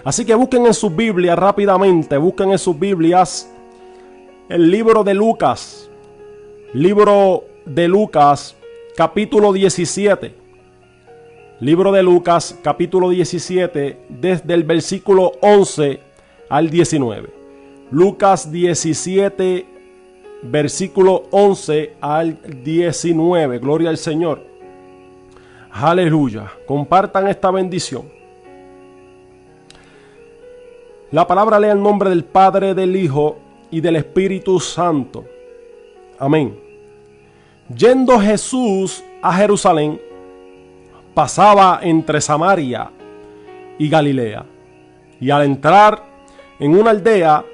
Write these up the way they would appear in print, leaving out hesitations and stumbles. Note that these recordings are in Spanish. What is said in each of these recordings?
Así que busquen en sus Biblias rápidamente, busquen en sus Biblias el libro de Lucas. Libro de Lucas, capítulo 17. Libro de Lucas, capítulo 17, desde el versículo 11 al 19. Lucas 17, versículo 11 al 19. Gloria al Señor. Aleluya. Compartan esta bendición. La palabra lee el nombre del Padre, del Hijo y del Espíritu Santo. Amén. Yendo Jesús a Jerusalén, pasaba entre Samaria y Galilea. Y al entrar en una aldea,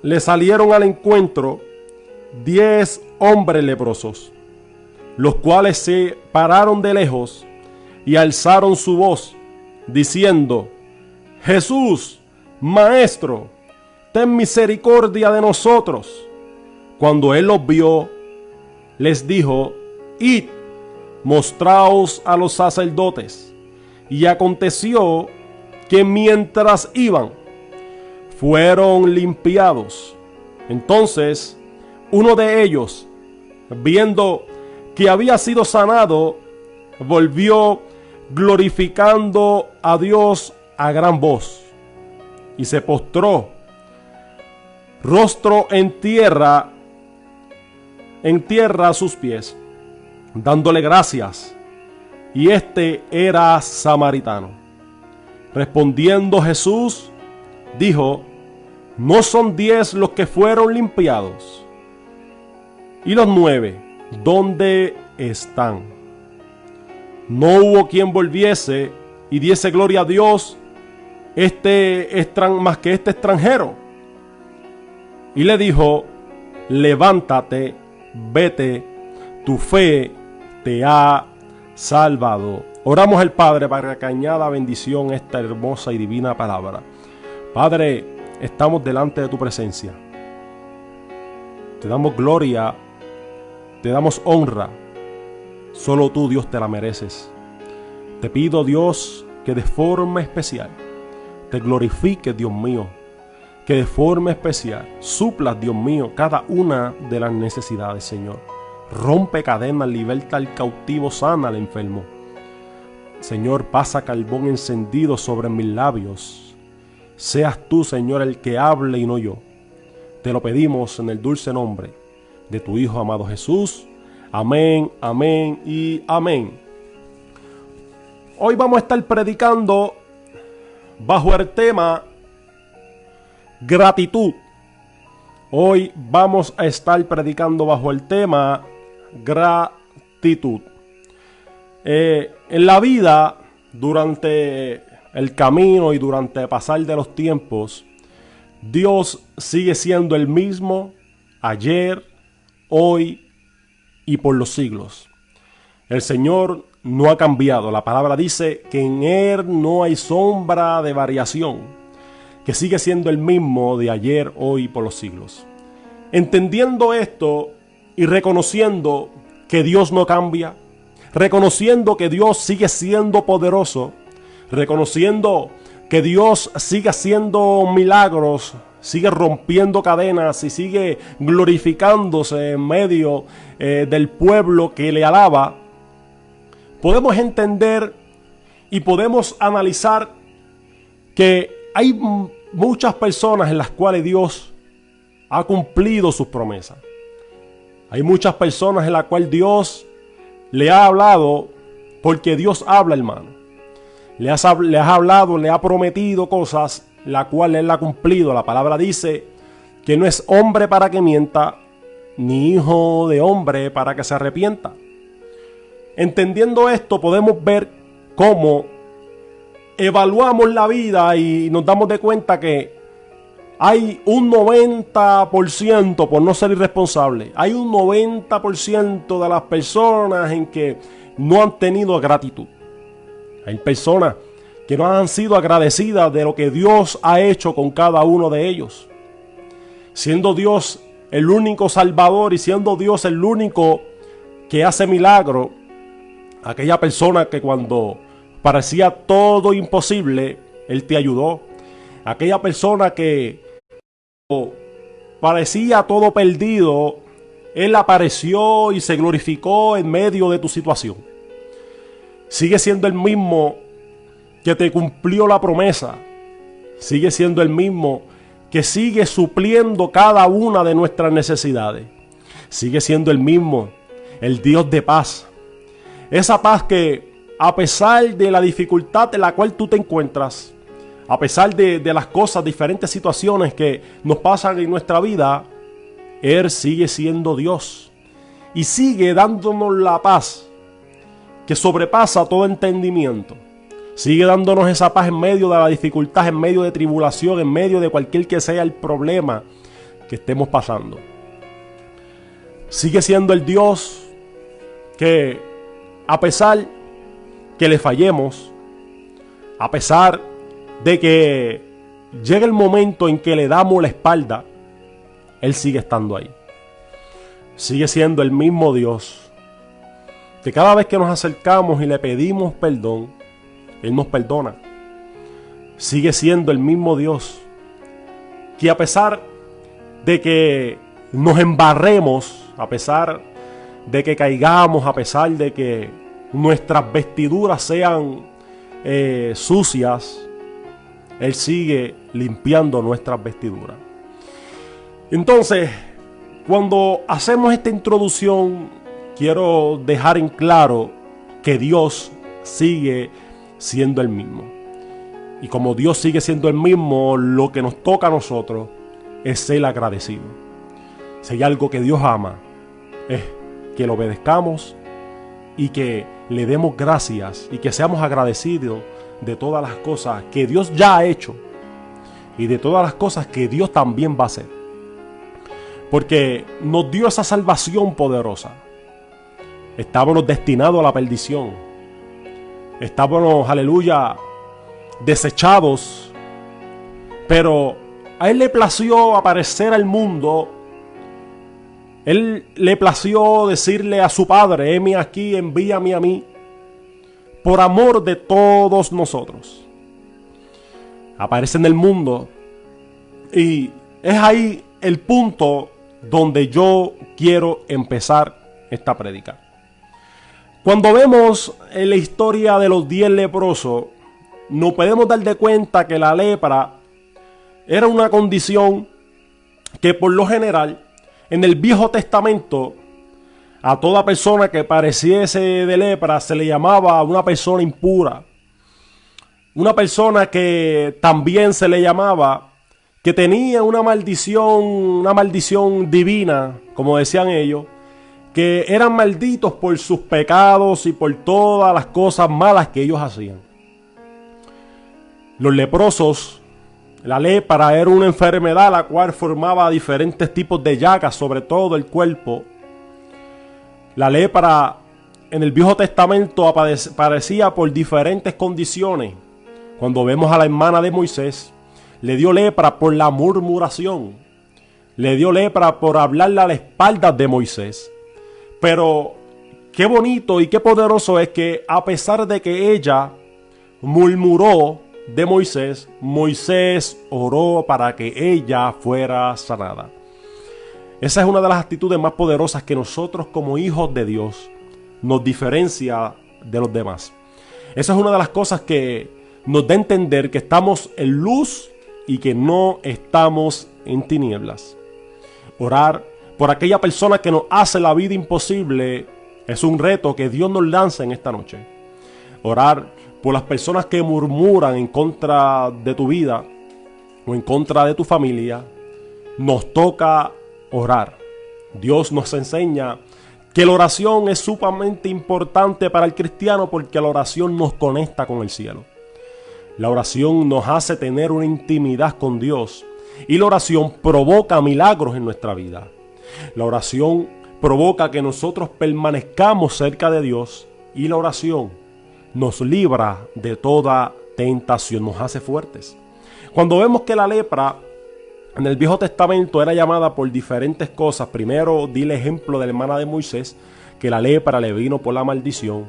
le salieron al encuentro 10 hombres leprosos, los cuales se pararon de lejos y alzaron su voz, diciendo: Jesús, Maestro, ten misericordia de nosotros. Cuando él los vio, les dijo: Id, mostraos a los sacerdotes. Y aconteció que mientras iban, fueron limpiados. Entonces uno de ellos, viendo que había sido sanado, volvió glorificando a Dios a gran voz, y se postró rostro en tierra a sus pies, dándole gracias. Y este era samaritano. Respondiendo Jesús, dijo: ¿No son 10 los que fueron limpiados? ¿Y los 9 dónde están? No hubo quien volviese y diese gloria a Dios más que este extranjero. Y le dijo: levántate, vete, tu fe te ha salvado. Oramos al Padre para que añada bendición a esta hermosa y divina palabra. Padre, estamos delante de tu presencia. Te damos gloria, te damos honra. Solo tú, Dios, te la mereces. Te pido, Dios, que de forma especial te glorifiques, Dios mío. Que de forma especial suplas, Dios mío, cada una de las necesidades, Señor. Rompe cadenas, liberta al cautivo, sana al enfermo. Señor, pasa carbón encendido sobre mis labios. Seas tú, Señor, el que hable y no yo. Te lo pedimos en el dulce nombre de tu Hijo amado Jesús. Amén, amén y amén. Hoy vamos a estar predicando bajo el tema gratitud. Hoy vamos a estar predicando bajo el tema gratitud. En la vida, durante el camino y durante el pasar de los tiempos, Dios sigue siendo el mismo ayer, hoy y por los siglos. El Señor no ha cambiado. La palabra dice que en Él no hay sombra de variación, que sigue siendo el mismo de ayer, hoy y por los siglos. Entendiendo esto y reconociendo que Dios no cambia, reconociendo que Dios sigue siendo poderoso, reconociendo que Dios sigue haciendo milagros, sigue rompiendo cadenas y sigue glorificándose en medio del pueblo que le alaba, podemos entender y podemos analizar que hay muchas personas en las cuales Dios ha cumplido sus promesas. Hay muchas personas en las cuales Dios le ha hablado, porque Dios habla, hermano. Le has hablado, le ha prometido cosas, la cual Él ha cumplido. La palabra dice que no es hombre para que mienta, ni hijo de hombre para que se arrepienta. Entendiendo esto, podemos ver cómo evaluamos la vida y nos damos de cuenta que hay un 90%, por no ser irresponsable, hay un 90% de las personas en que no han tenido gratitud. Hay personas que no han sido agradecidas de lo que Dios ha hecho con cada uno de ellos. Siendo Dios el único salvador y siendo Dios el único que hace milagro, aquella persona que cuando parecía todo imposible, Él te ayudó. Aquella persona que parecía todo perdido, Él apareció y se glorificó en medio de tu situación. Sigue siendo el mismo que te cumplió la promesa. Sigue siendo el mismo que sigue supliendo cada una de nuestras necesidades. Sigue siendo el mismo, el Dios de paz. Esa paz que, a pesar de la dificultad en la cual tú te encuentras, a pesar de las cosas, diferentes situaciones que nos pasan en nuestra vida, Él sigue siendo Dios. Y sigue dándonos la paz que sobrepasa todo entendimiento. Sigue dándonos esa paz en medio de la dificultad, en medio de tribulación, en medio de cualquier que sea el problema que estemos pasando. Sigue siendo el Dios que, a pesar que le fallemos, a pesar de que llegue el momento en que le damos la espalda, Él sigue estando ahí. Sigue siendo el mismo Dios que cada vez que nos acercamos y le pedimos perdón, Él nos perdona. Sigue siendo el mismo Dios que, a pesar de que nos embarremos, a pesar de que caigamos, a pesar de que nuestras vestiduras sean sucias, Él sigue limpiando nuestras vestiduras. Entonces, cuando hacemos esta introducción, quiero dejar en claro que Dios sigue siendo el mismo. Y como Dios sigue siendo el mismo, lo que nos toca a nosotros es ser agradecido. Si hay algo que Dios ama, es que lo obedezcamos y que le demos gracias y que seamos agradecidos de todas las cosas que Dios ya ha hecho y de todas las cosas que Dios también va a hacer. Porque nos dio esa salvación poderosa. Estábamos destinados a la perdición. Estábamos, aleluya, desechados. Pero a Él le plació aparecer al mundo. Él le plació decirle a su Padre: heme aquí, envíame a mí. Por amor de todos nosotros. Aparece en el mundo. Y es ahí el punto donde yo quiero empezar esta prédica. Cuando vemos en la historia de los 10 leprosos, nos podemos dar de cuenta que la lepra era una condición que, por lo general, en el Viejo Testamento, a toda persona que padeciese de lepra se le llamaba una persona impura. Una persona que también se le llamaba que tenía una maldición divina, como decían ellos, que eran malditos por sus pecados y por todas las cosas malas que ellos hacían. Los leprosos, la lepra era una enfermedad la cual formaba diferentes tipos de llagas sobre todo el cuerpo. La lepra en el Viejo Testamento aparecía por diferentes condiciones. Cuando vemos a la hermana de Moisés, le dio lepra por la murmuración. Le dio lepra por hablarle a la espalda de Moisés. Pero qué bonito y qué poderoso es que, a pesar de que ella murmuró de Moisés, Moisés oró para que ella fuera sanada. Esa es una de las actitudes más poderosas que nosotros, como hijos de Dios, nos diferencia de los demás. Esa es una de las cosas que nos da a entender que estamos en luz y que no estamos en tinieblas. Orar por aquella persona que nos hace la vida imposible es un reto que Dios nos lanza en esta noche. Orar por las personas que murmuran en contra de tu vida o en contra de tu familia, nos toca orar. Dios nos enseña que la oración es sumamente importante para el cristiano, porque la oración nos conecta con el cielo. La oración nos hace tener una intimidad con Dios, y la oración provoca milagros en nuestra vida. La oración provoca que nosotros permanezcamos cerca de Dios, y la oración nos libra de toda tentación, nos hace fuertes. Cuando vemos que la lepra en el Viejo Testamento era llamada por diferentes cosas. Primero di el ejemplo de la hermana de Moisés, que la lepra le vino por la maldición.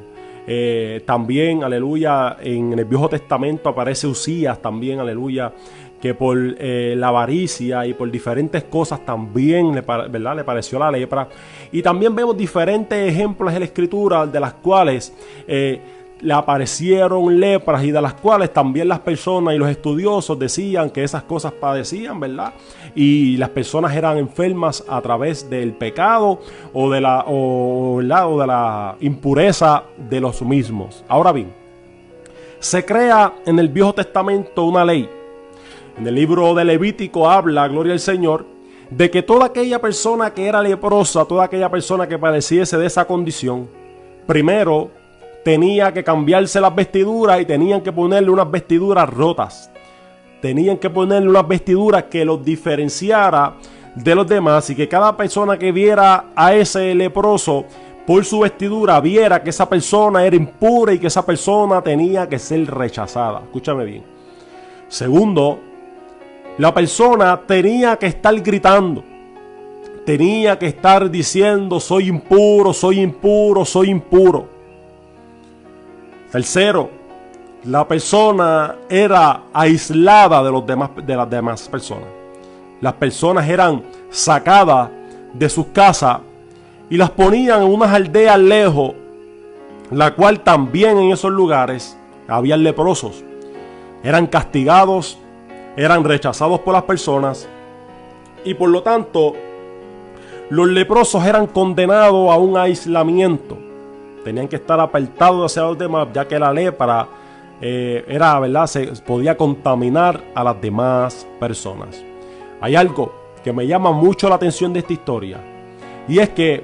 También, aleluya, en el Viejo Testamento aparece Usías también, aleluya, que por la avaricia y por diferentes cosas también ¿verdad?, le pareció la lepra. Y también vemos diferentes ejemplos en la Escritura de las cuales le aparecieron lepras y de las cuales también las personas y los estudiosos decían que esas cosas padecían, ¿verdad? Y las personas eran enfermas a través del pecado o de la impureza de los mismos. Ahora bien, se crea en el Viejo Testamento una ley. En el libro de Levítico habla, gloria al Señor, de que toda aquella persona que era leprosa, toda aquella persona que padeciese de esa condición, primero tenía que cambiarse las vestiduras y tenían que ponerle unas vestiduras rotas. Tenían que ponerle unas vestiduras que los diferenciara de los demás y que cada persona que viera a ese leproso por su vestidura viera que esa persona era impura y que esa persona tenía que ser rechazada. Escúchame bien. Segundo, la persona tenía que estar gritando. Tenía que estar diciendo: soy impuro, soy impuro, soy impuro. Tercero, la persona era aislada de las demás personas. Las personas eran sacadas de sus casas y las ponían en unas aldeas lejos, la cual también en esos lugares había leprosos. Eran castigados, eran rechazados por las personas y por lo tanto los leprosos eran condenados a un aislamiento. Tenían que estar apartados hacia los demás, ya que la lepra era, ¿verdad?, se podía contaminar a las demás personas. Hay algo que me llama mucho la atención de esta historia, y es que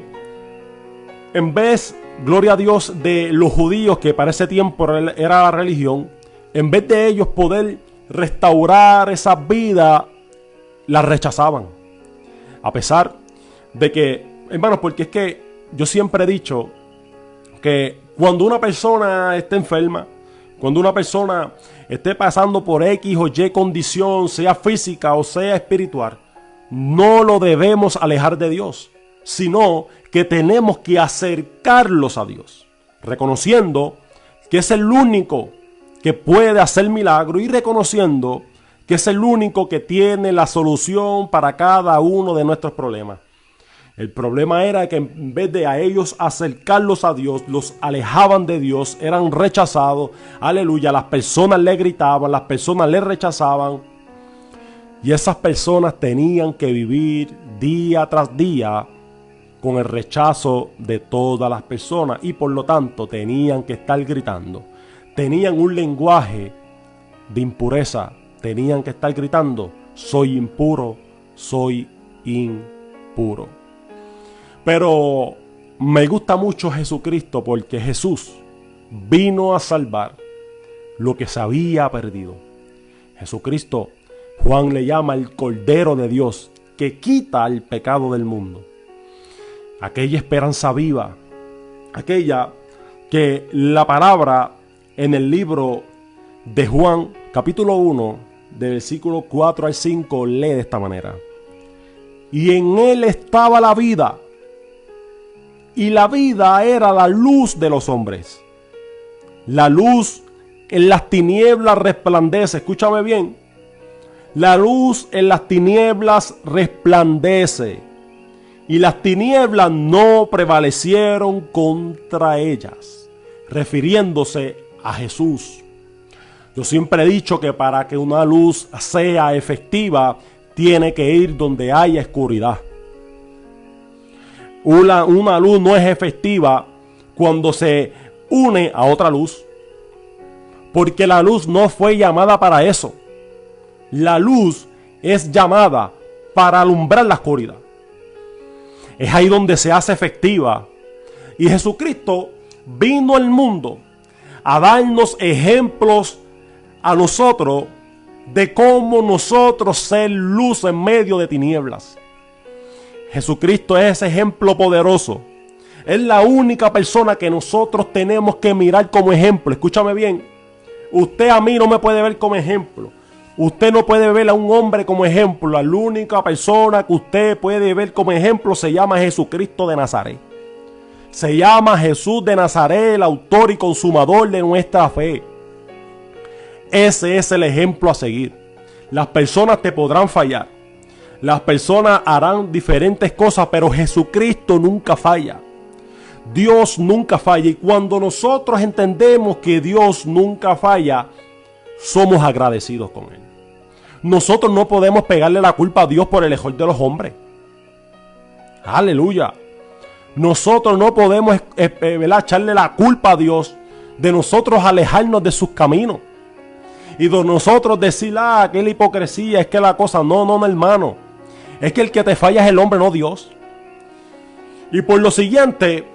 en vez, gloria a Dios, de los judíos, que para ese tiempo era la religión, en vez de ellos poder restaurar esa vida, la rechazaban. A pesar de que, hermanos, porque es que yo siempre he dicho que cuando una persona esté enferma, cuando una persona esté pasando por X o Y condición, sea física o sea espiritual, no lo debemos alejar de Dios, sino que tenemos que acercarlos a Dios, reconociendo que es el único que puede hacer milagro y reconociendo que es el único que tiene la solución para cada uno de nuestros problemas. El problema era que en vez de a ellos acercarlos a Dios, los alejaban de Dios, eran rechazados. Aleluya, las personas le gritaban, las personas le rechazaban. Y esas personas tenían que vivir día tras día con el rechazo de todas las personas. Y por lo tanto tenían que estar gritando. Tenían un lenguaje de impureza. Tenían que estar gritando: soy impuro, soy impuro. Pero me gusta mucho Jesucristo, porque Jesús vino a salvar lo que se había perdido. Jesucristo, Juan le llama el Cordero de Dios, que quita el pecado del mundo. Aquella esperanza viva, aquella que la palabra en el libro de Juan, capítulo 1, del versículo 4 al 5, lee de esta manera: y en él estaba la vida, y la vida era la luz de los hombres. La luz en las tinieblas resplandece. Escúchame bien. La luz en las tinieblas resplandece, y las tinieblas no prevalecieron contra ellas. Refiriéndose a Jesús. Yo siempre he dicho que para que una luz sea efectiva, tiene que ir donde haya oscuridad. Una luz no es efectiva cuando se une a otra luz, porque la luz no fue llamada para eso. La luz es llamada para alumbrar la oscuridad. Es ahí donde se hace efectiva. Y Jesucristo vino al mundo a darnos ejemplos a nosotros de cómo nosotros ser luz en medio de tinieblas. Jesucristo es ese ejemplo poderoso. Es la única persona que nosotros tenemos que mirar como ejemplo. Escúchame bien. Usted a mí no me puede ver como ejemplo. Usted no puede ver a un hombre como ejemplo. La única persona que usted puede ver como ejemplo se llama Jesucristo de Nazaret. Se llama Jesús de Nazaret, el autor y consumador de nuestra fe. Ese es el ejemplo a seguir. Las personas te podrán fallar. Las personas harán diferentes cosas, pero Jesucristo nunca falla. Dios nunca falla. Y cuando nosotros entendemos que Dios nunca falla, somos agradecidos con Él. Nosotros no podemos pegarle la culpa a Dios por el error de los hombres. Aleluya. Nosotros no podemos echarle la culpa a Dios de nosotros alejarnos de sus caminos. Y de nosotros decir, que la hipocresía, es que la cosa, no, hermano. Es que el que te falla es el hombre, no Dios. Y por lo siguiente,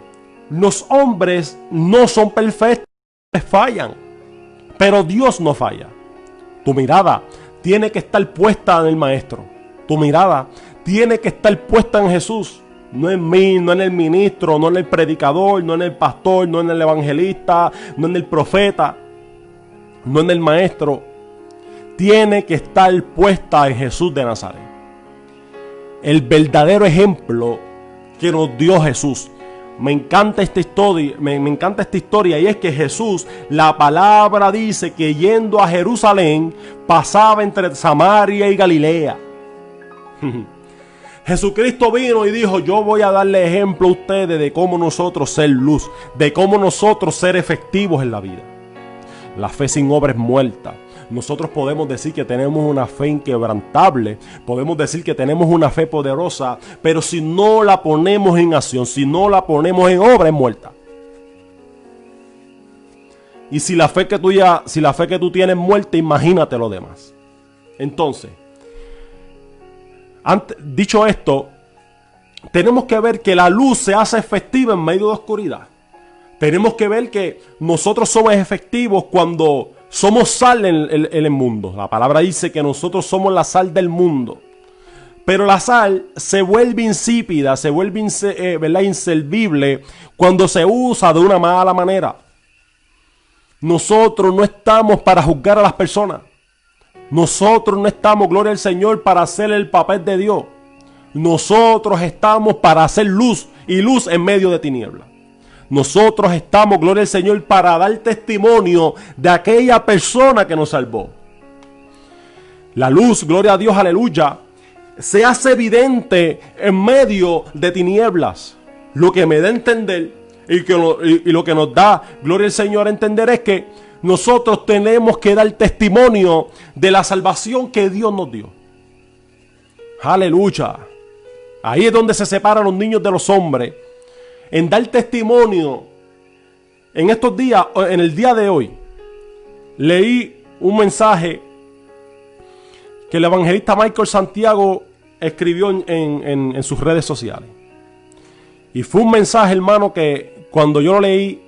los hombres no son perfectos, fallan. Pero Dios no falla. Tu mirada tiene que estar puesta en el Maestro. Tu mirada tiene que estar puesta en Jesús. No en mí, no en el ministro, no en el predicador, no en el pastor, no en el evangelista, no en el profeta, no en el maestro. Tiene que estar puesta en Jesús de Nazaret. El verdadero ejemplo que nos dio Jesús. Me encanta esta historia, me encanta esta historia, y es que Jesús, la palabra dice que yendo a Jerusalén, pasaba entre Samaria y Galilea. Jesucristo vino y dijo, yo voy a darle ejemplo a ustedes de cómo nosotros ser luz, de cómo nosotros ser efectivos en la vida. La fe sin obra es muerta. Nosotros podemos decir que tenemos una fe inquebrantable, podemos decir que tenemos una fe poderosa, pero si no la ponemos en acción, si no la ponemos en obra, es muerta. Y si la fe que tú tienes es muerta, imagínate lo demás. Entonces, dicho esto, tenemos que ver que la luz se hace efectiva en medio de oscuridad. Tenemos que ver que nosotros somos efectivos cuando somos sal en el mundo. La palabra dice que nosotros somos la sal del mundo. Pero la sal se vuelve insípida, se vuelve inservible cuando se usa de una mala manera. Nosotros no estamos para juzgar a las personas. Nosotros no estamos, gloria al Señor, para hacer el papel de Dios. Nosotros estamos para hacer luz, y luz en medio de tinieblas. Nosotros estamos, gloria al Señor, para dar testimonio de aquella persona que nos salvó. La luz, gloria a Dios, aleluya, se hace evidente en medio de tinieblas. Lo que me da a entender y lo que nos da, gloria al Señor, a entender es que nosotros tenemos que dar testimonio de la salvación que Dios nos dio. Aleluya. Ahí es donde se separan los niños de los hombres. En dar testimonio. En estos días, en el día de hoy, leí un mensaje que el evangelista Michael Santiago escribió en sus redes sociales. Y fue un mensaje, hermano, que cuando yo lo leí,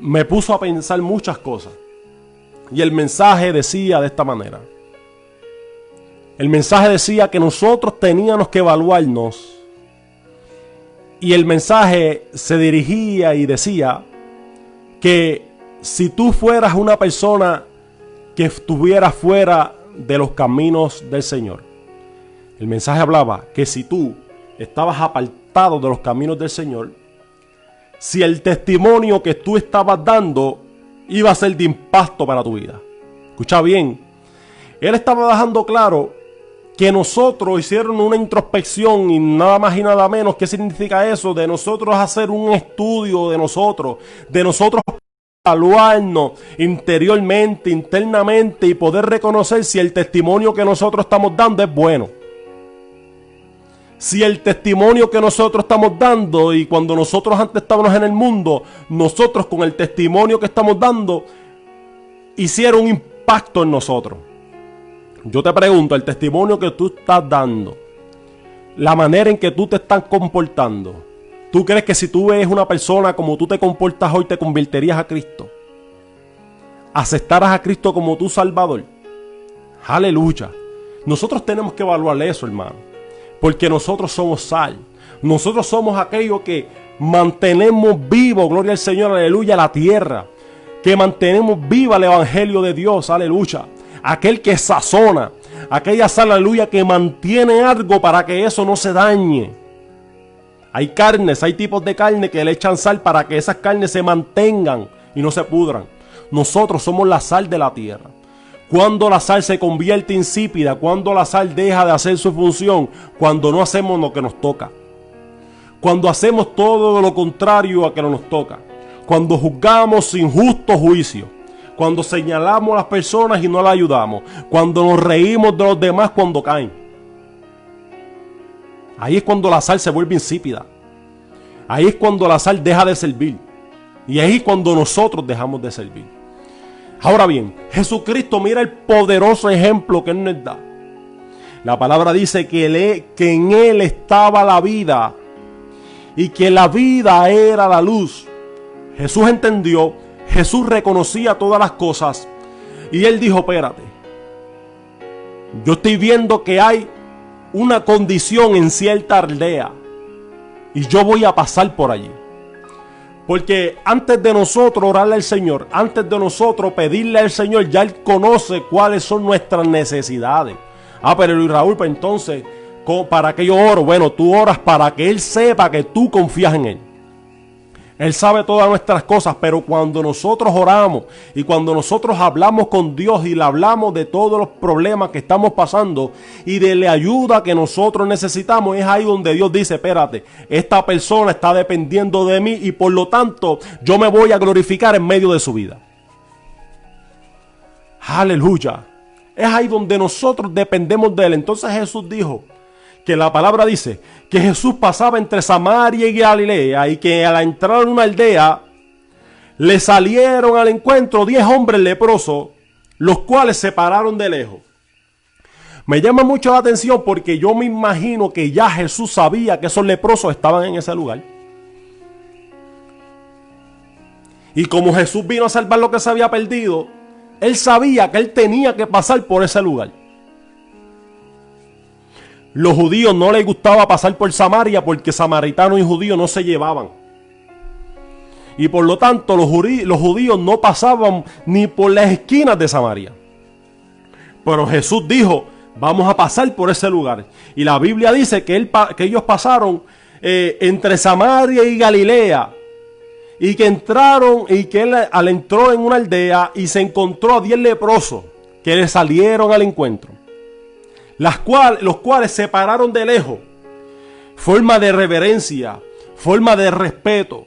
me puso a pensar muchas cosas. Y el mensaje decía de esta manera. El mensaje decía que nosotros teníamos que evaluarnos. Y el mensaje se dirigía y decía que si tú fueras una persona que estuviera fuera de los caminos del Señor. El mensaje hablaba que si tú estabas apartado de los caminos del Señor, si el testimonio que tú estabas dando iba a ser de impacto para tu vida. Escucha bien. Él estaba dejando claro que nosotros hicieron una introspección y nada más y nada menos. ¿Qué significa eso? De nosotros hacer un estudio de nosotros evaluarnos interiormente, internamente, y poder reconocer si el testimonio que nosotros estamos dando es bueno. Si el testimonio que nosotros estamos dando, y cuando nosotros antes estábamos en el mundo, nosotros con el testimonio que estamos dando, hicieron un impacto en nosotros. Yo te pregunto, el testimonio que tú estás dando, la manera en que tú te estás comportando, ¿tú crees que si tú ves una persona como tú te comportas hoy, te convertirías a Cristo? ¿Aceptarás a Cristo como tu Salvador? Aleluya. Nosotros tenemos que evaluar eso, hermano. Porque nosotros somos sal. Nosotros somos aquellos que mantenemos vivo, gloria al Señor, aleluya, la tierra. Que mantenemos viva el evangelio de Dios, aleluya. Aquel que sazona, aquella sal, aleluya, que mantiene algo para que eso no se dañe. Hay carnes, hay tipos de carne que le echan sal para que esas carnes se mantengan y no se pudran. Nosotros somos la sal de la tierra. Cuando la sal se convierte insípida, cuando la sal deja de hacer su función, cuando no hacemos lo que nos toca. Cuando hacemos todo lo contrario a que no nos toca. Cuando juzgamos sin justo juicio. Cuando señalamos a las personas y no las ayudamos. Cuando nos reímos de los demás cuando caen. Ahí es cuando la sal se vuelve insípida. Ahí es cuando la sal deja de servir. Y ahí es cuando nosotros dejamos de servir. Ahora bien, Jesucristo, mira el poderoso ejemplo que Él nos da. La palabra dice que en Él estaba la vida y que la vida era la luz. Jesús entendió, Jesús reconocía todas las cosas y Él dijo, espérate, yo estoy viendo que hay una condición en cierta aldea y yo voy a pasar por allí. Porque antes de nosotros orarle al Señor, antes de nosotros pedirle al Señor, ya Él conoce cuáles son nuestras necesidades. Pero Luis Raúl, pues entonces, ¿para qué yo oro? Bueno, tú oras para que Él sepa que tú confías en Él. Él sabe todas nuestras cosas, pero cuando nosotros oramos y cuando nosotros hablamos con Dios y le hablamos de todos los problemas que estamos pasando y de la ayuda que nosotros necesitamos, es ahí donde Dios dice, espérate, esta persona está dependiendo de mí y por lo tanto yo me voy a glorificar en medio de su vida. Aleluya. Es ahí donde nosotros dependemos de Él. Entonces Jesús dijo, que la palabra dice que Jesús pasaba entre Samaria y Galilea y que al entrar en una aldea le salieron al encuentro 10 hombres leprosos, los cuales se pararon de lejos. Me llama mucho la atención porque yo me imagino que ya Jesús sabía que esos leprosos estaban en ese lugar. Y como Jesús vino a salvar lo que se había perdido, Él sabía que Él tenía que pasar por ese lugar. Los judíos no les gustaba pasar por Samaria porque samaritanos y judíos no se llevaban. Y por lo tanto los judíos no pasaban ni por las esquinas de Samaria. Pero Jesús dijo, vamos a pasar por ese lugar. Y la Biblia dice que ellos pasaron entre Samaria y Galilea. Y que entraron y que él entró en una aldea y se encontró a 10 leprosos que le salieron al encuentro. Los cuales se pararon de lejos, forma de reverencia, forma de respeto.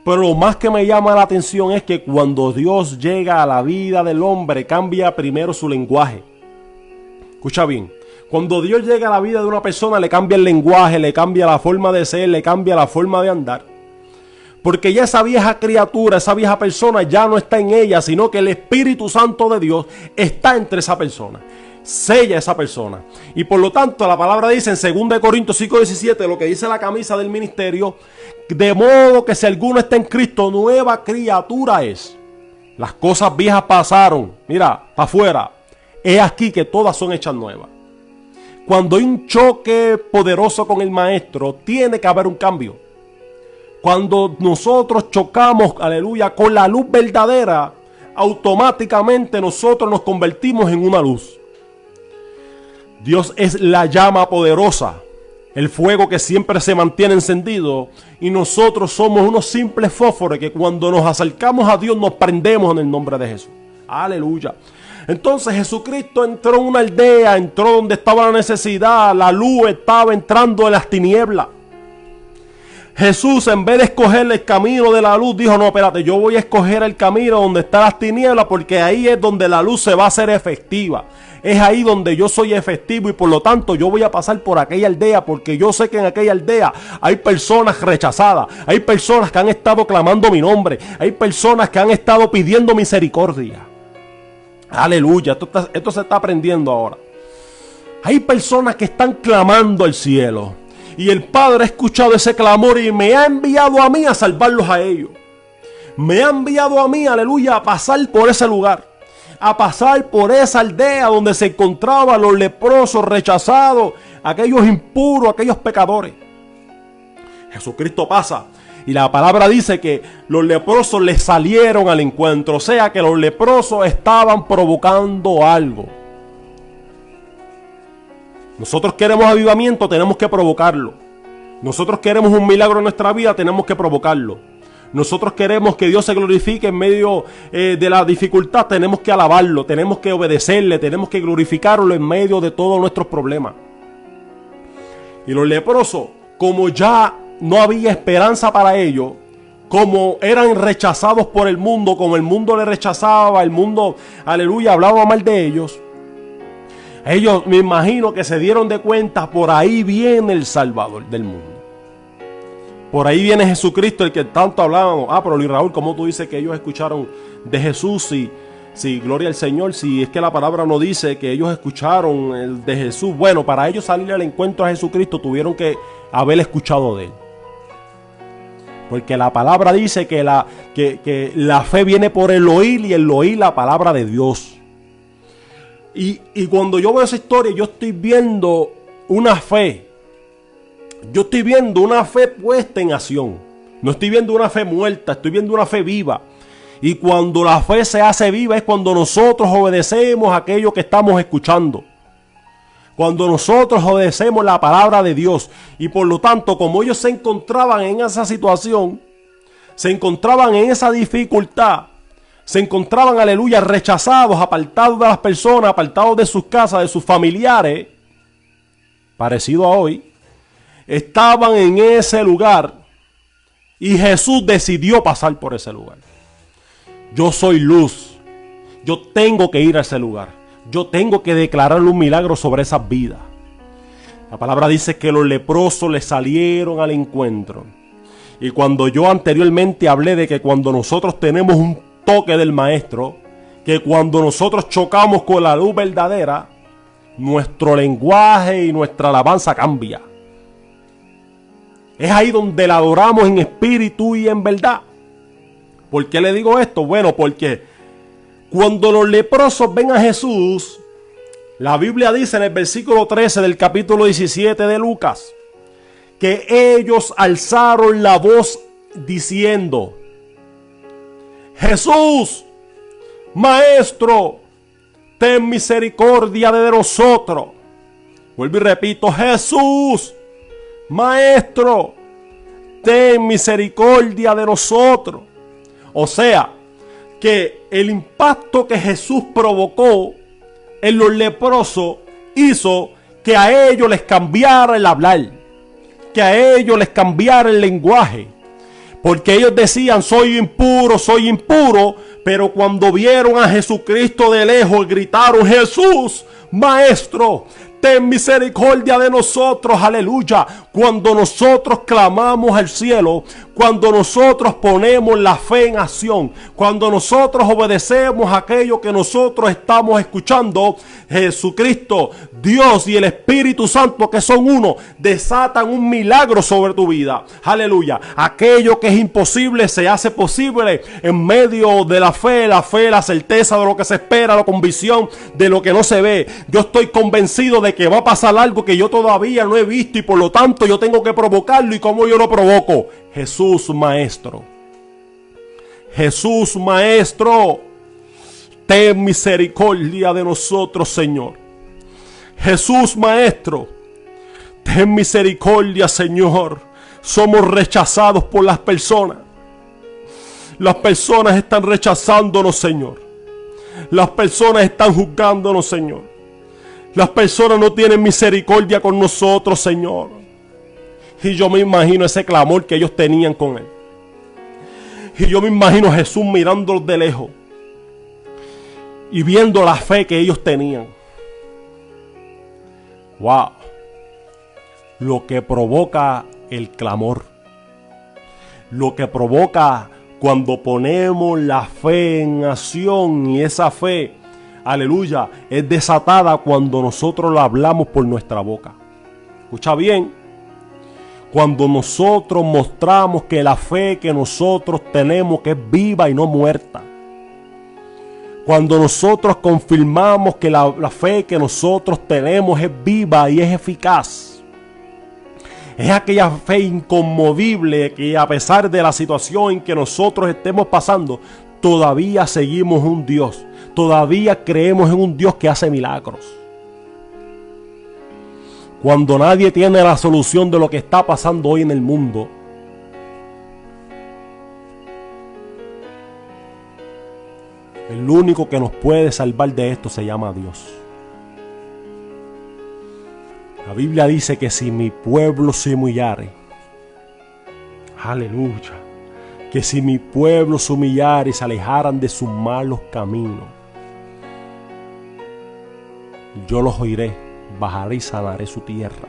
Pero lo más que me llama la atención es que cuando Dios llega a la vida del hombre, cambia primero su lenguaje. Escucha bien, cuando Dios llega a la vida de una persona, le cambia el lenguaje, le cambia la forma de ser, le cambia la forma de andar. Porque ya esa vieja criatura, esa vieja persona ya no está en ella, sino que el Espíritu Santo de Dios está entre esa persona. Sella a esa persona. Y por lo tanto la palabra dice en 2 Corintios 5:17, lo que dice la camisa del ministerio, de modo que si alguno está en Cristo, nueva criatura es. Las cosas viejas pasaron, mira, para afuera. He aquí que todas son hechas nuevas. Cuando hay un choque poderoso con el maestro, tiene que haber un cambio. Cuando nosotros chocamos, aleluya, con la luz verdadera, automáticamente nosotros nos convertimos en una luz. Dios es la llama poderosa, el fuego que siempre se mantiene encendido, y nosotros somos unos simples fósforos que cuando nos acercamos a Dios nos prendemos en el nombre de Jesús. Aleluya. Entonces Jesucristo entró en una aldea, entró donde estaba la necesidad, la luz estaba entrando en las tinieblas. Jesús, en vez de escoger el camino de la luz, dijo, no, espérate, yo voy a escoger el camino donde están las tinieblas, porque ahí es donde la luz se va a hacer efectiva. Es ahí donde yo soy efectivo y por lo tanto yo voy a pasar por aquella aldea, porque yo sé que en aquella aldea hay personas rechazadas, hay personas que han estado clamando mi nombre, hay personas que han estado pidiendo misericordia. Aleluya, esto se está aprendiendo ahora. Hay personas que están clamando al cielo. Y el Padre ha escuchado ese clamor y me ha enviado a mí a salvarlos a ellos. Me ha enviado a mí, aleluya, a pasar por ese lugar. A pasar por esa aldea donde se encontraban los leprosos rechazados, aquellos impuros, aquellos pecadores. Jesucristo pasa y la palabra dice que los leprosos le salieron al encuentro. O sea que los leprosos estaban provocando algo. Nosotros queremos avivamiento, tenemos que provocarlo. Nosotros queremos un milagro en nuestra vida, tenemos que provocarlo. Nosotros queremos que Dios se glorifique en medio de la dificultad, tenemos que alabarlo, tenemos que obedecerle, tenemos que glorificarlo en medio de todos nuestros problemas. Y los leprosos, como ya no había esperanza para ellos, como eran rechazados por el mundo, como el mundo les rechazaba, el mundo, aleluya, hablaba mal de ellos, me imagino que se dieron de cuenta, por ahí viene el Salvador del mundo. Por ahí viene Jesucristo, el que tanto hablábamos. Pero Luis Raúl, ¿cómo tú dices que ellos escucharon de Jesús? Sí, gloria al Señor, si es que la palabra no dice que ellos escucharon el de Jesús. Bueno, para ellos salir al encuentro a Jesucristo tuvieron que haber escuchado de él. Porque la palabra dice que la fe viene por el oír y el oír la palabra de Dios. Y cuando yo veo esa historia, yo estoy viendo una fe. Yo estoy viendo una fe puesta en acción. No estoy viendo una fe muerta, estoy viendo una fe viva. Y cuando la fe se hace viva es cuando nosotros obedecemos aquello que estamos escuchando. Cuando nosotros obedecemos la palabra de Dios. Y por lo tanto, como ellos se encontraban en esa situación, se encontraban en esa dificultad, se encontraban, aleluya, rechazados, apartados de las personas, apartados de sus casas, de sus familiares, parecido a hoy, estaban en ese lugar y Jesús decidió pasar por ese lugar. Yo soy luz. Yo tengo que ir a ese lugar. Yo tengo que declararle un milagro sobre esas vidas. La palabra dice que los leprosos le salieron al encuentro. Y cuando yo anteriormente hablé de que cuando nosotros tenemos un toque del Maestro, que cuando nosotros chocamos con la luz verdadera, nuestro lenguaje y nuestra alabanza cambia. Es ahí donde la adoramos en espíritu y en verdad. ¿Por qué le digo esto? Bueno, porque cuando los leprosos ven a Jesús, la Biblia dice en el versículo 13 del capítulo 17 de Lucas, que ellos alzaron la voz diciendo: Jesús, Maestro, ten misericordia de nosotros. Vuelvo y repito: Jesús, Maestro, ten misericordia de nosotros. O sea, que el impacto que Jesús provocó en los leprosos hizo que a ellos les cambiara el hablar, que a ellos les cambiara el lenguaje. Porque ellos decían: soy impuro, pero cuando vieron a Jesucristo de lejos gritaron: Jesús, Maestro, ten misericordia de nosotros, aleluya. Cuando nosotros clamamos al cielo, cuando nosotros ponemos la fe en acción, cuando nosotros obedecemos aquello que nosotros estamos escuchando, Jesucristo, Dios y el Espíritu Santo, que son uno, desatan un milagro sobre tu vida, aleluya. Aquello que es imposible se hace posible en medio de la fe, la certeza de lo que se espera, la convicción de lo que no se ve. Yo estoy convencido de que va a pasar algo que yo todavía no he visto y por lo tanto yo tengo que provocarlo. ¿Y cómo yo lo provoco? Jesús, Maestro. Jesús, Maestro, ten misericordia de nosotros, Señor. Jesús, Maestro, ten misericordia, Señor. Somos rechazados por las personas. Las personas están rechazándonos, Señor. Las personas están juzgándonos, Señor. Las personas no tienen misericordia con nosotros, Señor. Y yo me imagino ese clamor que ellos tenían con Él. Y yo me imagino a Jesús mirándolos de lejos y viendo la fe que ellos tenían. Wow. Lo que provoca el clamor. Lo que provoca cuando ponemos la fe en acción, y esa fe, aleluya, es desatada cuando nosotros la hablamos por nuestra boca. Escucha bien. Cuando nosotros mostramos que la fe que nosotros tenemos que es viva y no muerta. Cuando nosotros confirmamos que la fe que nosotros tenemos es viva y es eficaz. Es aquella fe inconmovible que a pesar de la situación en que nosotros estemos pasando, todavía seguimos un Dios. Todavía creemos en un Dios que hace milagros. Cuando nadie tiene la solución de lo que está pasando hoy en el mundo. El único que nos puede salvar de esto se llama Dios. La Biblia dice que si mi pueblo se humillare, aleluya, que si mi pueblo se humillare y se alejaran de sus malos caminos, yo los oiré, bajaré y sanaré su tierra.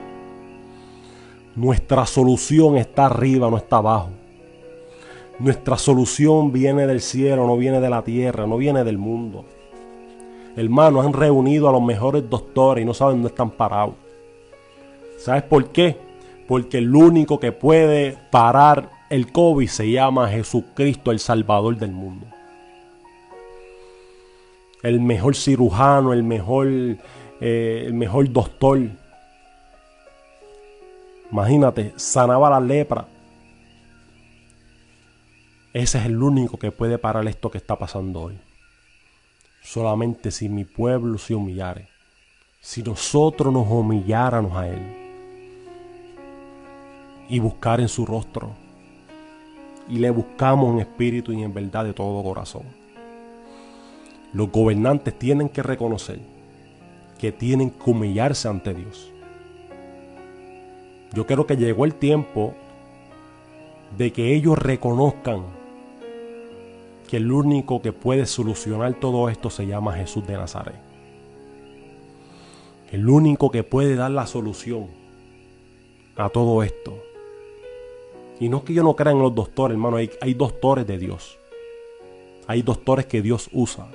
Nuestra solución está arriba, no está abajo. Nuestra solución viene del cielo, no viene de la tierra, no viene del mundo. Hermanos, han reunido a los mejores doctores y no saben dónde están parados. ¿Sabes por qué? Porque el único que puede parar el COVID se llama Jesucristo, el Salvador del mundo. El mejor cirujano, el mejor doctor. Imagínate, sanaba la lepra. Ese es el único que puede parar esto que está pasando hoy. Solamente si mi pueblo se humillare. Si nosotros nos humilláramos a Él. Y buscar en su rostro. Y le buscamos en espíritu y en verdad de todo corazón. Los gobernantes tienen que reconocer que tienen que humillarse ante Dios. Yo creo que llegó el tiempo de que ellos reconozcan que el único que puede solucionar todo esto se llama Jesús de Nazaret. El único que puede dar la solución a todo esto. Y no es que yo no crea en los doctores, hermano, hay doctores de Dios. Hay doctores que Dios usa.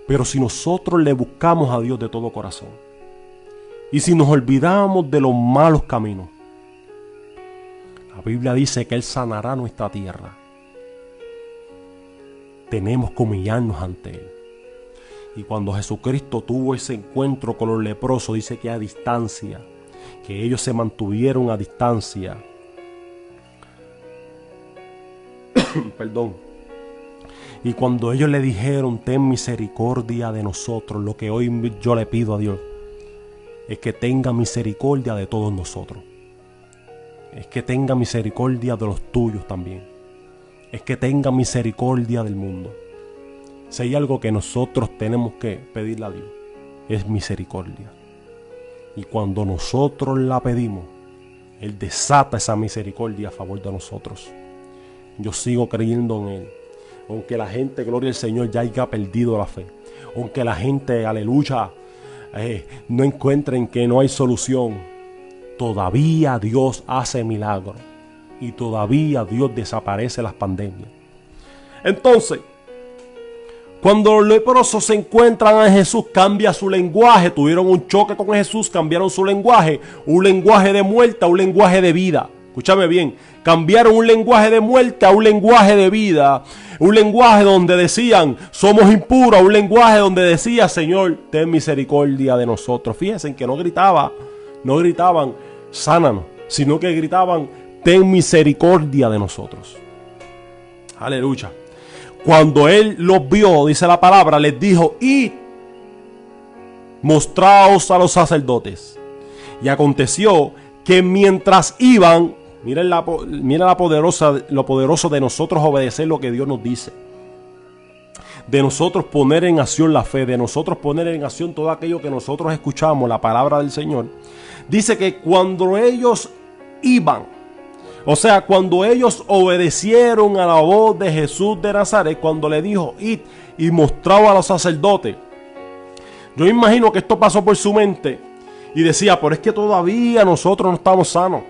Pero si nosotros le buscamos a Dios de todo corazón, y si nos olvidamos de los malos caminos, la Biblia dice que Él sanará nuestra tierra. Tenemos que humillarnos ante Él. Y cuando Jesucristo tuvo ese encuentro con los leprosos, dice que a distancia, que ellos se mantuvieron a distancia. Perdón. Y cuando ellos le dijeron, ten misericordia de nosotros, lo que hoy yo le pido a Dios es que tenga misericordia de todos nosotros. Es que tenga misericordia de los tuyos también. Es que tenga misericordia del mundo. Si hay algo que nosotros tenemos que pedirle a Dios, es misericordia. Y cuando nosotros la pedimos, Él desata esa misericordia a favor de nosotros. Yo sigo creyendo en Él. Aunque la gente, gloria al Señor, ya haya perdido la fe. Aunque la gente, aleluya, no encuentren que no hay solución. Todavía Dios hace milagros. Y todavía Dios desaparece las pandemias. Entonces, cuando los leprosos se encuentran a Jesús, cambia su lenguaje. Tuvieron un choque con Jesús, cambiaron su lenguaje. Un lenguaje de muerte a un lenguaje de vida. Escúchame bien, cambiaron un lenguaje de muerte a un lenguaje de vida. Un lenguaje donde decían, somos impuros, a un lenguaje donde decía, Señor, ten misericordia de nosotros. Fíjense que no gritaban, sánanos, sino que gritaban, ten misericordia de nosotros. Aleluya. Cuando Él los vio, dice la palabra, les dijo, id, mostraos a los sacerdotes. Y aconteció que mientras iban, mira lo poderoso de nosotros obedecer lo que Dios nos dice. De nosotros poner en acción la fe, de nosotros poner en acción todo aquello que nosotros escuchamos, la palabra del Señor. Dice que cuando ellos iban, o sea, cuando ellos obedecieron a la voz de Jesús de Nazaret, cuando le dijo, id y mostraba a los sacerdotes. Yo imagino que esto pasó por su mente y decía, pero es que todavía nosotros no estamos sanos.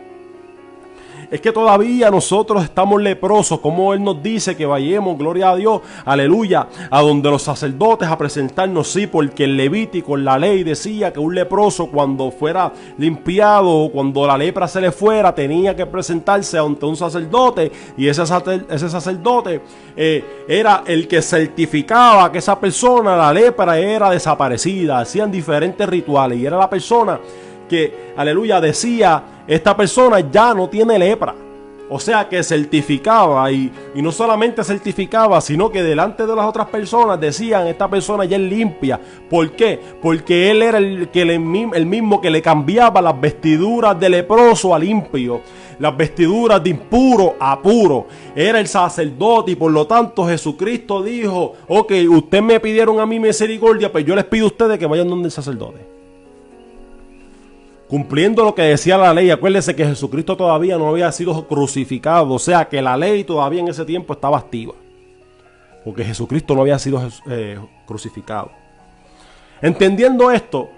Es que todavía nosotros estamos leprosos, como Él nos dice que vayamos, gloria a Dios, aleluya, a donde los sacerdotes a presentarnos, sí, porque el Levítico, en la ley decía que un leproso cuando fuera limpiado, cuando la lepra se le fuera, tenía que presentarse ante un sacerdote, y ese sacerdote era el que certificaba que esa persona, la lepra, era desaparecida. Hacían diferentes rituales y era la persona que, aleluya, decía, esta persona ya no tiene lepra. O sea que certificaba y no solamente certificaba, sino que delante de las otras personas decían, esta persona ya es limpia. ¿Por qué? Porque él era el mismo que le cambiaba las vestiduras de leproso a limpio, las vestiduras de impuro a puro. Era el sacerdote y por lo tanto Jesucristo dijo, ok, ustedes me pidieron a mí misericordia, pues yo les pido a ustedes que vayan donde el sacerdote. Cumpliendo lo que decía la ley. Acuérdense que Jesucristo todavía no había sido crucificado. O sea que la ley todavía en ese tiempo estaba activa. Porque Jesucristo no había sido crucificado. Entendiendo esto,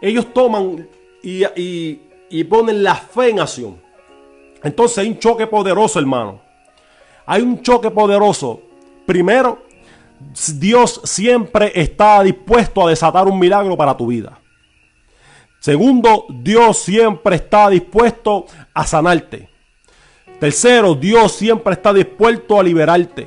ellos toman y ponen la fe en acción. Entonces hay un choque poderoso, hermano. Hay un choque poderoso. Primero, Dios siempre está dispuesto a desatar un milagro para tu vida. Segundo, Dios siempre está dispuesto a sanarte. Tercero, Dios siempre está dispuesto a liberarte.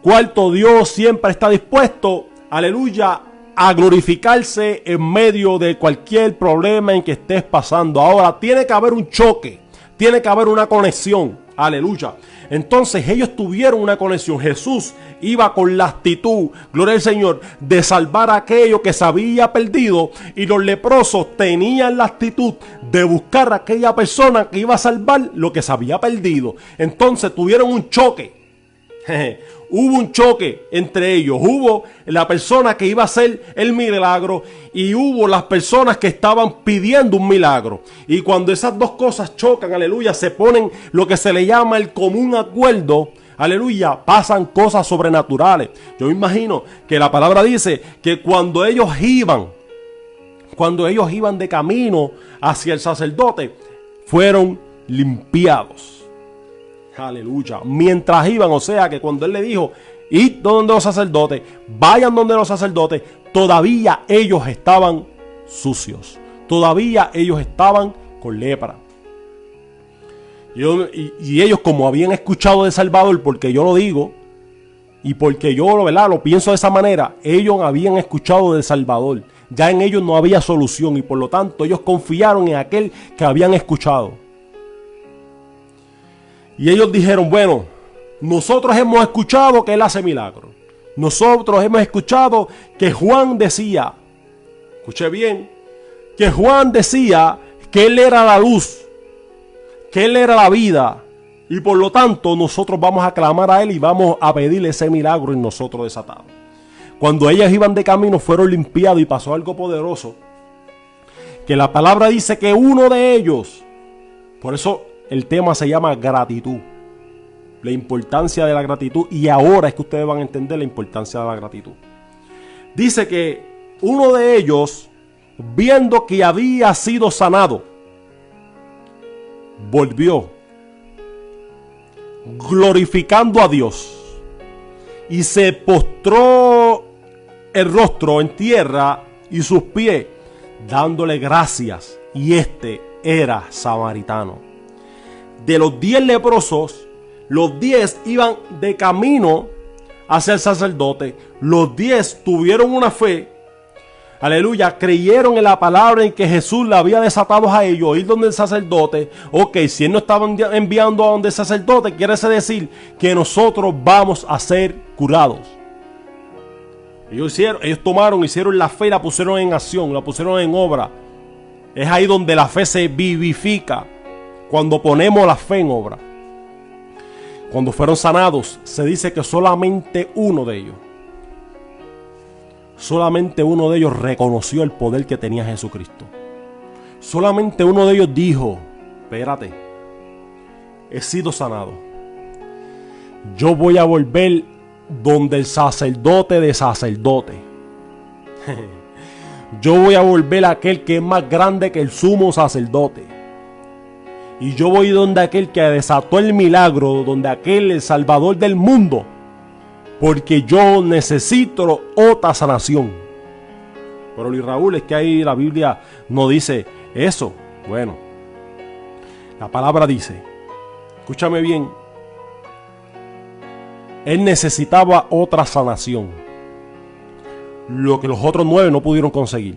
Cuarto, Dios siempre está dispuesto, aleluya, a glorificarse en medio de cualquier problema en que estés pasando. Ahora, tiene que haber un choque, tiene que haber una conexión, aleluya. Entonces ellos tuvieron una conexión. Jesús iba con la actitud, gloria al Señor, de salvar a aquello que se había perdido. Y los leprosos tenían la actitud de buscar a aquella persona que iba a salvar lo que se había perdido. Entonces tuvieron un choque. Hubo un choque entre ellos. Hubo la persona que iba a hacer el milagro y hubo las personas que estaban pidiendo un milagro. Y cuando esas dos cosas chocan, aleluya, se ponen lo que se le llama el común acuerdo. Aleluya, pasan cosas sobrenaturales. Yo me imagino que la palabra dice que cuando ellos iban de camino hacia el sacerdote, fueron limpiados. Aleluya. Mientras iban, o sea que cuando él le dijo, id donde los sacerdotes, vayan donde los sacerdotes, todavía ellos estaban sucios. Todavía ellos estaban con lepra. Y ellos, como habían escuchado de Salvador, porque yo lo digo, y porque yo, ¿verdad?, lo pienso de esa manera, ellos habían escuchado de Salvador. Ya en ellos no había solución y por lo tanto ellos confiaron en aquel que habían escuchado. Y ellos dijeron, bueno, nosotros hemos escuchado que Él hace milagros. Nosotros hemos escuchado que Juan decía, escuche bien, que Juan decía que Él era la luz, que Él era la vida. Y por lo tanto nosotros vamos a clamar a Él y vamos a pedirle ese milagro en nosotros desatado. Cuando ellos iban de camino fueron limpiados y pasó algo poderoso. Que la palabra dice que uno de ellos, por eso el tema se llama gratitud. La importancia de la gratitud. Y ahora es que ustedes van a entender la importancia de la gratitud. Dice que uno de ellos, viendo que había sido sanado, volvió glorificando a Dios y se postró el rostro en tierra y sus pies dándole gracias. Y este era samaritano. De los 10 leprosos, los 10 iban de camino hacia el sacerdote. Los 10 tuvieron una fe. Aleluya, creyeron en la palabra en que Jesús le había desatado a ellos, ir donde el sacerdote. Ok, si Él nos estaba enviando a donde el sacerdote, quiere decir que nosotros vamos a ser curados. Ellos tomaron, hicieron la fe y la pusieron en acción, la pusieron en obra. Es ahí donde la fe se vivifica. Cuando ponemos la fe en obra. Cuando fueron sanados, se dice que solamente uno de ellos reconoció el poder que tenía Jesucristo. Solamente uno de ellos dijo, espérate, he sido sanado. Yo voy a volver donde el sacerdote de sacerdote. Yo voy a volver a aquel que es más grande que el sumo sacerdote. Y yo voy donde aquel que desató el milagro, donde aquel el salvador del mundo. Porque yo necesito otra sanación. Pero Luis Raúl, es que ahí la Biblia no dice eso. Bueno, la palabra dice, escúchame bien, él necesitaba otra sanación. Lo que los otros 9 no pudieron conseguir.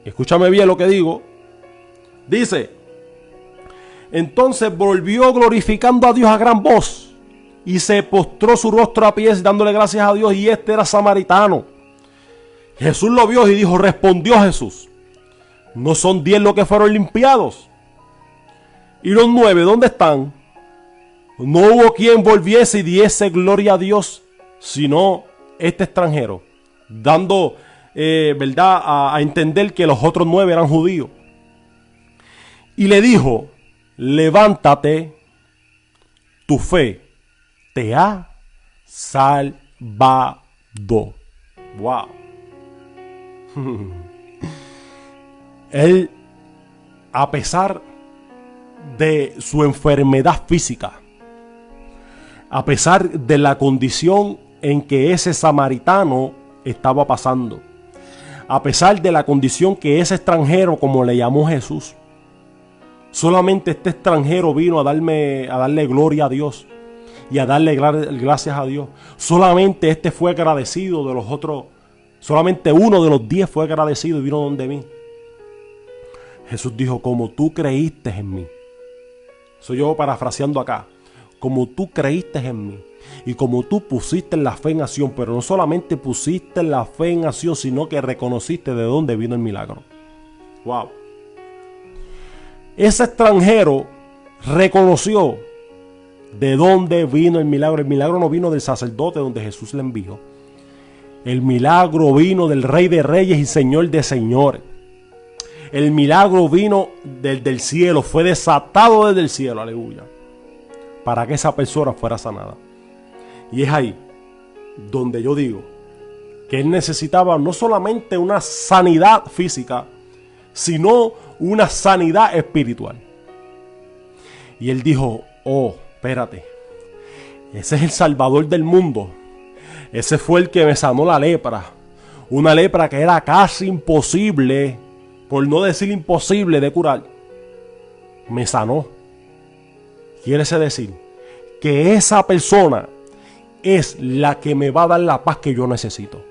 Escúchame bien lo que digo. Dice Entonces volvió glorificando a Dios a gran voz y se postró su rostro a pies dándole gracias a Dios, y este era samaritano. Jesús lo vio y dijo, respondió Jesús, ¿no son 10 los que fueron limpiados? ¿Y los 9 dónde están? No hubo quien volviese y diese gloria a Dios, sino este extranjero, dando verdad a entender que los otros 9 eran judíos. Y le dijo, levántate, tu fe te ha salvado. Wow. Él, a pesar de su enfermedad física, a pesar de la condición en que ese samaritano estaba pasando, a pesar de la condición que ese extranjero, como le llamó Jesús, solamente este extranjero vino a darle gloria a Dios y a darle gracias a Dios. Solamente este fue agradecido de los otros. Solamente uno de los 10 fue agradecido y vino donde mí. Jesús dijo, como tú creíste en mí. Soy yo parafraseando acá. Como tú creíste en mí y como tú pusiste la fe en acción, pero no solamente pusiste la fe en acción, sino que reconociste de dónde vino el milagro. Wow. Ese extranjero reconoció de dónde vino el milagro. El milagro no vino del sacerdote donde Jesús le envió. El milagro vino del Rey de Reyes y Señor de Señores. El milagro vino desde el cielo, fue desatado desde el cielo, aleluya, para que esa persona fuera sanada. Y es ahí donde yo digo que él necesitaba no solamente una sanidad física, sino una sanidad espiritual. Y él dijo, oh, espérate, ese es el Salvador del mundo. Ese fue el que me sanó la lepra. Una lepra que era casi imposible, por no decir imposible de curar. Me sanó. Quiere decir que esa persona es la que me va a dar la paz que yo necesito.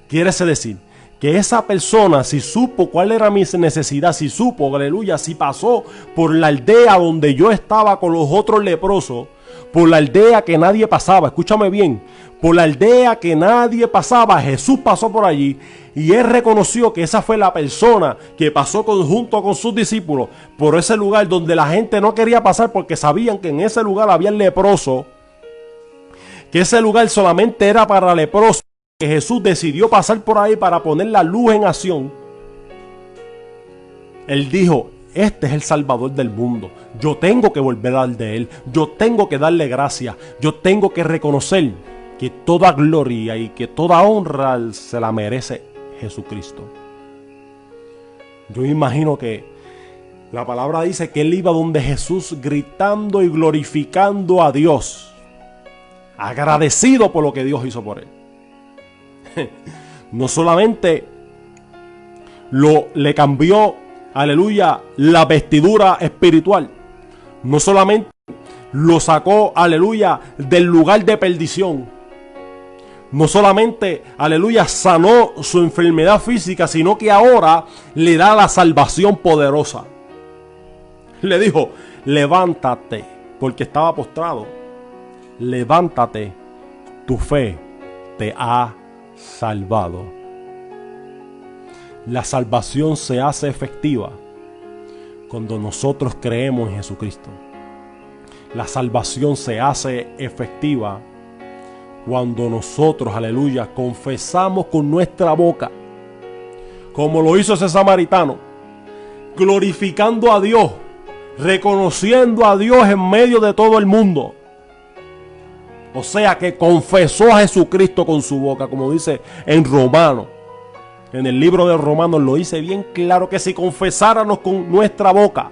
Quiere decir que esa persona, si supo cuál era mi necesidad, si supo, aleluya, si pasó por la aldea donde yo estaba con los otros leprosos, por la aldea que nadie pasaba, escúchame bien, por la aldea que nadie pasaba, Jesús pasó por allí y él reconoció que esa fue la persona que pasó junto con sus discípulos por ese lugar donde la gente no quería pasar porque sabían que en ese lugar había leproso, que ese lugar solamente era para leprosos, que Jesús decidió pasar por ahí para poner la luz en acción. Él dijo, este es el Salvador del mundo, yo tengo que volver a dar de él, yo tengo que darle gracias, yo tengo que reconocer que toda gloria y que toda honra se la merece Jesucristo. Yo me imagino que la palabra dice que él iba donde Jesús gritando y glorificando a Dios, agradecido por lo que Dios hizo por él. No solamente le cambió, aleluya, la vestidura espiritual, no solamente lo sacó, aleluya, del lugar de perdición, no solamente, aleluya, sanó su enfermedad física, sino que ahora le da la salvación poderosa. Le dijo, levántate, porque estaba postrado, levántate, tu fe te ha salvado. La salvación se hace efectiva cuando nosotros creemos en Jesucristo. La salvación se hace efectiva cuando nosotros, aleluya, confesamos con nuestra boca, como lo hizo ese samaritano, glorificando a Dios, reconociendo a Dios en medio de todo el mundo. O sea que confesó a Jesucristo con su boca, como dice en Romanos. En el libro de Romanos lo dice bien claro, que si confesáramos con nuestra boca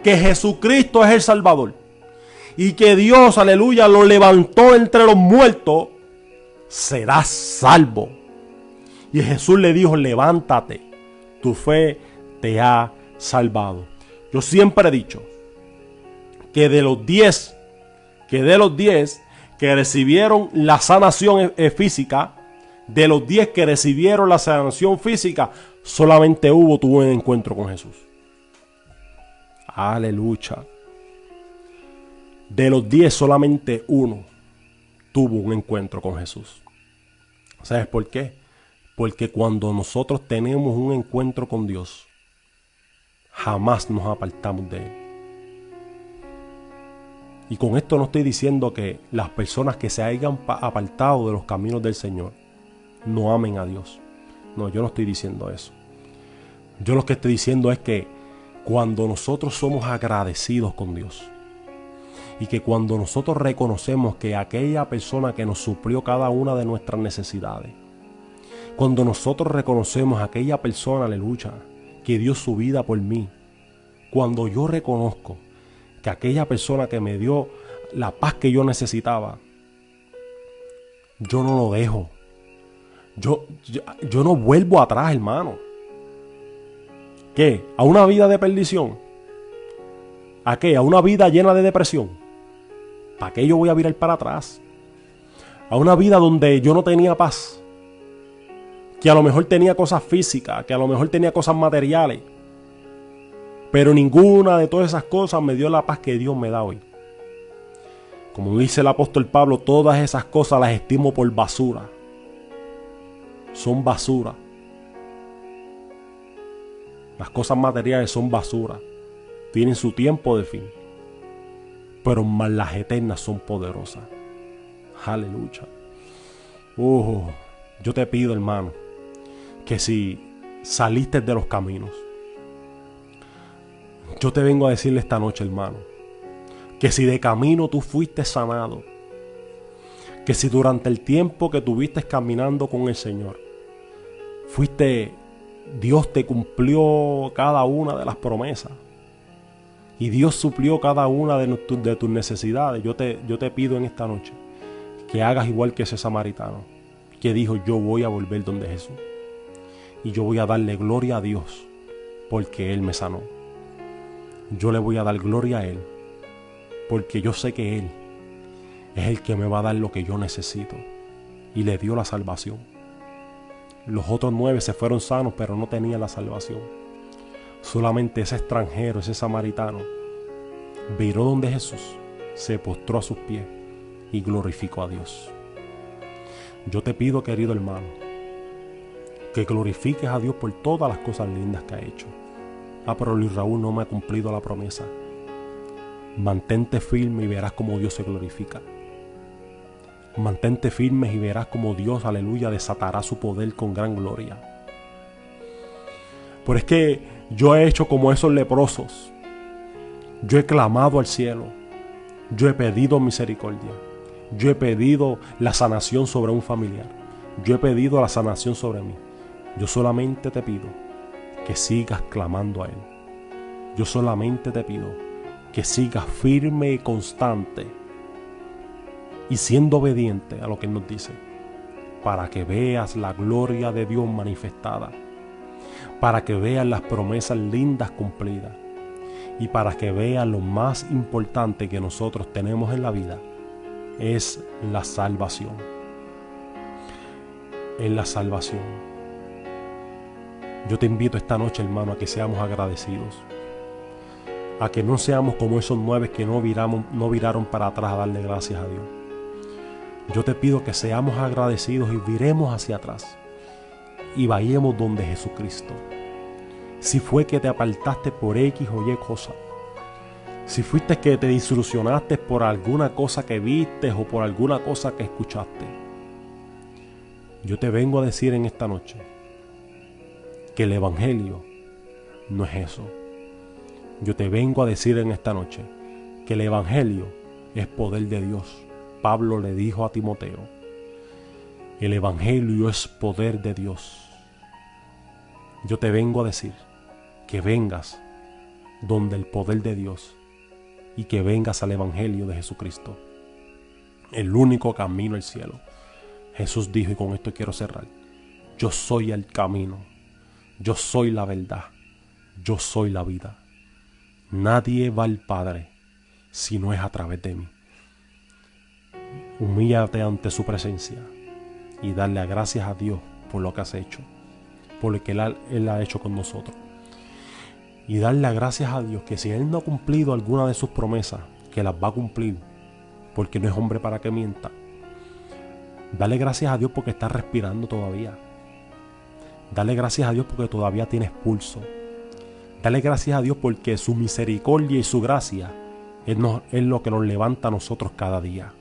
que Jesucristo es el Salvador y que Dios, aleluya, lo levantó entre los muertos, serás salvo. Y Jesús le dijo, levántate, tu fe te ha salvado. Yo siempre he dicho que de los 10 que recibieron la sanación física, de los 10 que recibieron la sanación física, solamente tuvo un encuentro con Jesús. Aleluya. De los 10 solamente uno tuvo un encuentro con Jesús. ¿Sabes por qué? Porque cuando nosotros tenemos un encuentro con Dios, jamás nos apartamos de Él. Y con esto no estoy diciendo que las personas que se hayan apartado de los caminos del Señor no amen a Dios. No, yo no estoy diciendo eso. Yo lo que estoy diciendo es que cuando nosotros somos agradecidos con Dios y que cuando nosotros reconocemos que aquella persona que nos suplió cada una de nuestras necesidades, cuando nosotros reconocemos a aquella persona, aleluya, que dio su vida por mí, cuando yo reconozco que aquella persona que me dio la paz que yo necesitaba, yo no lo dejo. Yo no vuelvo atrás, hermano. ¿Qué? ¿A una vida de perdición? ¿A qué? ¿A una vida llena de depresión? ¿Para qué yo voy a virar para atrás? ¿A una vida donde yo no tenía paz? Que a lo mejor tenía cosas físicas, que a lo mejor tenía cosas materiales, pero ninguna de todas esas cosas me dio la paz que Dios me da hoy. Como dice el apóstol Pablo, todas esas cosas las estimo por basura. Son basura. Las cosas materiales son basura. Tienen su tiempo de fin. Pero más las eternas son poderosas. Aleluya. Yo te pido, hermano, que si saliste de los caminos, yo te vengo a decirle esta noche, hermano, que si de camino tú fuiste sanado, que si durante el tiempo que tuviste caminando con el Señor, Dios te cumplió cada una de las promesas y Dios suplió cada una de tus necesidades, yo te pido en esta noche que hagas igual que ese samaritano que dijo: yo voy a volver donde Jesús y yo voy a darle gloria a Dios porque Él me sanó. Yo le voy a dar gloria a Él porque yo sé que Él es el que me va a dar lo que yo necesito, y le dio la salvación. Los otros 9 se fueron sanos, pero no tenían la salvación. Solamente ese extranjero, ese samaritano, viró donde Jesús, se postró a sus pies y glorificó a Dios. Yo te pido, querido hermano, que glorifiques a Dios por todas las cosas lindas que ha hecho. Pero Luis Raúl no me ha cumplido la promesa. Mantente firme y verás cómo Dios se glorifica. Mantente firme y verás cómo Dios, aleluya, desatará su poder con gran gloria. Pero es que yo he hecho como esos leprosos. Yo he clamado al cielo. Yo he pedido misericordia. Yo he pedido la sanación sobre un familiar. Yo he pedido la sanación sobre mí. Yo solamente te pido que sigas clamando a Él. Yo solamente te pido que sigas firme y constante y siendo obediente a lo que Él nos dice, para que veas la gloria de Dios manifestada, para que veas las promesas lindas cumplidas y para que veas lo más importante que nosotros tenemos en la vida, es la salvación. Es la salvación. Yo te invito esta noche, hermano, a que seamos agradecidos, a que no seamos como esos 9 que no viraron para atrás a darle gracias a Dios. Yo te pido que seamos agradecidos y viremos hacia atrás y vayamos donde Jesucristo. Si fue que te apartaste por X o Y cosa, si fuiste que te desilusionaste por alguna cosa que viste o por alguna cosa que escuchaste, yo te vengo a decir en esta noche que el Evangelio no es eso. Yo te vengo a decir en esta noche que el Evangelio es poder de Dios. Pablo le dijo a Timoteo: el Evangelio es poder de Dios. Yo te vengo a decir que vengas donde el poder de Dios y que vengas al Evangelio de Jesucristo, el único camino al cielo. Jesús dijo, y con esto quiero cerrar: yo soy el camino, yo soy la verdad, yo soy la vida. Nadie va al Padre si no es a través de mí. Humíllate ante su presencia y darle gracias a Dior por lo que has hecho, por lo que Él ha hecho con nosotros. y darle gracias a Dios que si Él no ha cumplido alguna de sus promesas, que las va a cumplir, porque no es hombre para que mienta. Dale gracias a Dios porque estás respirando todavía. Dale gracias a Dios porque todavía tienes pulso. Dale gracias a Dios porque su misericordia y su gracia es lo que nos levanta a nosotros cada día.